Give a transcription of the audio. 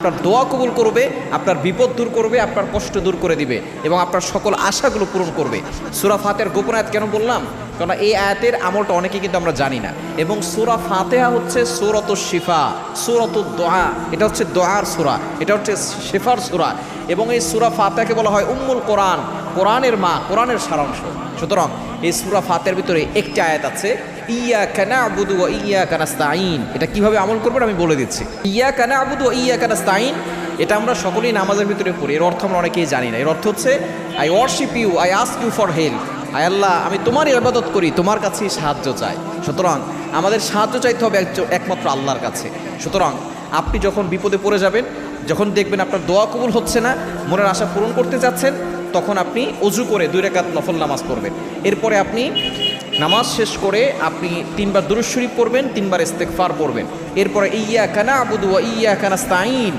আপনার দোয়া কবুল করবে, আপনার বিপদ দূর করবে, আপনার কষ্ট দূর করে দিবে এবং আপনার সকল আশাগুলো পূরণ করবে। সূরা ফাতিহার গোপন আয়াত কেন বললাম? কারণ এই আয়াতের আমলটা অনেকে কিন্তু আমরা জানি না। এবং সূরা ফাতিহা হচ্ছে সূরাতুশ শিফা, সূরাতুদ দোয়া, এটা হচ্ছে দোয়ার সূরা, এটা হচ্ছে শিফার সূরা। এবং এই সূরা ফাতিহাকে বলা হয় উম্মুল কোরআন, কোরআনের মা, কোরআনের সারাংশ। সুতরাং এই সূরা ফাতিহার ভিতরে একটি আয়াত আছে, ইয়াকা না'বুদু ওয়া ইয়াকা নাস্তাঈন। এটা কিভাবে আমল করবেন আমি বলে দিচ্ছি। ইয়াকা না'বুদু ওয়া ইয়াকা নাস্তাঈন, এটা আমরা সকলেই নামাজের ভিতরে পড়ি। এর অর্থ আমরা অনেকেই জানি না। এর অর্থ হচ্ছে I worship you, I ask you for help. আয় আল্লাহ, আমি তোমারই ইবাদত করি, তোমার কাছেই সাহায্য চাই। সুতরাং আমাদের সাহায্য চাইতে হবে একমাত্র আল্লাহর কাছে। সুতরাং আপনি যখন বিপদে পড়ে যাবেন, যখন দেখবেন আপনার দোয়া কবুল হচ্ছে না, মনের আশা পূরণ করতে যাচ্ছেন, তখন আপনি অজু করে 2 রাকাত নফল নামাজ পড়বেন। এরপরে আপনি নামাজ শেষ করে আপনি 3 বার দুরূদ শরীফ পড়বেন, 3 বার ইস্তেগফার পড়বেন। এরপরে ইয়াকা না'বুদু ওয়া ইয়াকা নাস্তাঈন